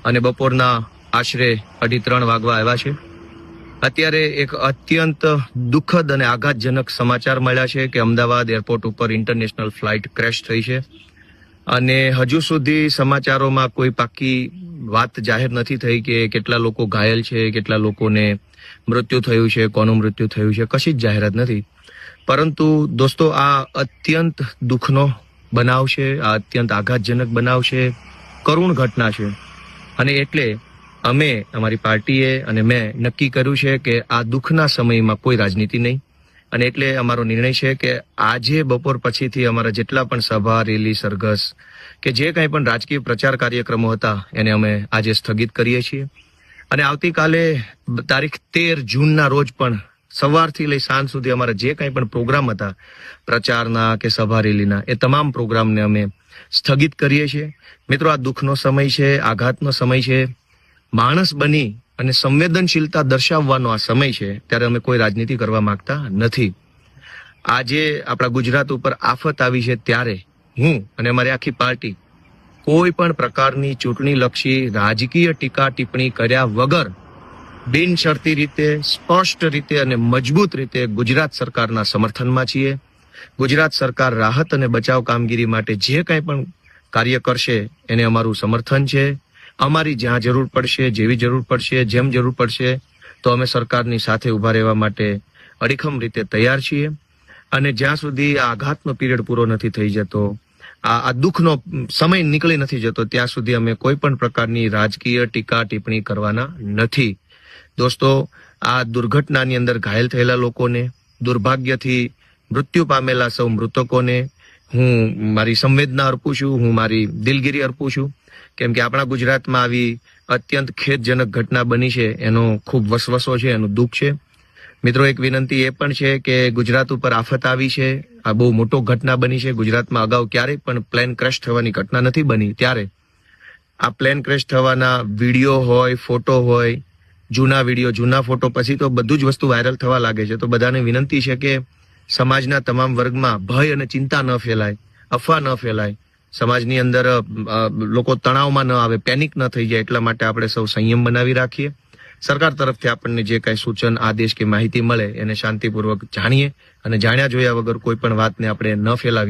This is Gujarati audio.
અને બપોરના આશરે 2:30 વાગવા આવ્યા છે। અત્યારે એક અત્યંત દુઃખદ અને આઘાતજનક સમાચાર મળ્યા છે કે અમદાવાદ એરપોર્ટ ઉપર ઇન્ટરનેશનલ ફ્લાઇટ ક્રેશ થઈ છે અને હજુ સુધી સમાચારોમાં કોઈ પાક્કી વાત જાહેર નથી થઈ કે કેટલા લોકો ઘાયલ છે, કેટલા લોકોને મૃત્યુ થયું છે, કોનું મૃત્યુ થયું છે, કશી જ જાહેરાત નથી। પરંતુ દોસ્તો, આ અત્યંત દુઃખનો બનાવ છે, આ અત્યંત આઘાતજનક બનાવ છે, કરુણ ઘટના છે અને એટલે અમે અમારી પાર્ટીએ અને મેં નક્કી કર્યું છે કે આ દુઃખના સમયમાં કોઈ રાજનીતિ નહીં અને એટલે અમારો નિર્ણય છે કે આજે બપોર પછીથી અમારા જેટલા પણ સભા, રેલી, સરઘસ કે જે કંઈ પણ રાજકીય પ્રચાર કાર્યક્રમો હતા એને અમે આજે સ્થગિત કરીએ છીએ અને આવતીકાલે તારીખ 13 જૂનના રોજ પણ સવારથી લઈ સાંજ સુધી અમારા જે કંઈ પણ પ્રોગ્રામ હતા પ્રચારના કે સભા રેલીના, એ તમામ પ્રોગ્રામને અમે સ્થગિત કરીએ છીએ। મિત્રો, આ દુઃખનો સમય છે, આઘાતનો સમય છે, માણસ બની અને સંવેદનશીલતા દર્શાવવાનો આ સમય છે, ત્યારે અમે કોઈ રાજનીતિ કરવા માંગતા નથી। આજે આપણા ગુજરાત ઉપર આફત આવી છે ત્યારે હું અને અમારી આખી પાર્ટી કોઈ પણ પ્રકારની ચૂંટણીલક્ષી રાજકીય ટીકા ટિપ્પણી કર્યા વગર બિનશરતી રીતે, સ્પષ્ટ રીતે અને મજબૂત રીતે ગુજરાત સરકારના સમર્થનમાં છીએ। ગુજરાત સરકાર રાહત અને બચાવ કામગીરી માટે જે કંઈ પણ કાર્ય કરશે એને અમારું સમર્થન છે। અમારી જ્યાં જરૂર પડશે, જેવી જરૂર પડશે, જેમ જરૂર પડશે તો અમે સરકારની સાથે ઊભા રહેવા માટે અડીખમ રીતે તૈયાર છીએ અને જ્યાં સુધી આ આઘાતનો પીરિયડ પૂરો નથી થઈ જતો, આ દુઃખનો સમય નીકળી નથી જતો, ત્યાં સુધી અમે કોઈ પણ પ્રકારની રાજકીય ટીકા ટિપ્પણી કરવાના નથી। દોસ્તો, આ દુર્ઘટનાની અંદર ઘાયલ થયેલા લોકોને, દુર્ભાગ્યથી મૃત્યુ પામેલા સૌ મૃતકોને હું મારી સંવેદના અર્પું છું, હું મારી દિલગીરી અર્પું છું, કેમ કે આપણા ગુજરાતમાં આવી અત્યંત ખેદજનક ઘટના બની છે એનો ખૂબ વસવસો છે, એનું દુઃખ છે। મિત્રો, એક વિનંતી એ પણ છે કે ગુજરાત ઉપર આફત આવી છે, આ બહુ મોટો ઘટના બની છે। ગુજરાતમાં અગાઉ ક્યારેય પણ પ્લેન ક્રેશ થવાની ઘટના નથી બની, ત્યારે આ પ્લેન ક્રેશ થવાના વિડીયો હોય, ફોટો હોય, જૂના વિડીયો, જૂના ફોટો, પછી તો બધું જ વસ્તુ વાયરલ થવા લાગે છે। તો બધાને વિનંતી છે કે સમાજના તમામ વર્ગમાં ભય અને ચિંતા ન ફેલાય, અફવા ન ફેલાય, સમાજની અંદર લોકો તણાવમાં ન આવે, પેનિક ન થઈ જાય, એટલા માટે આપણે સૌ સંયમ બનાવી રાખીએ। સરકાર તરફથી આપણને જે કાંઈ સૂચન, આદેશ કે માહિતી મળે એને શાંતિપૂર્વક જાણીએ અને જાણ્યા જોયા વગર કોઈ પણ વાતને આપણે ન ફેલાવીએ।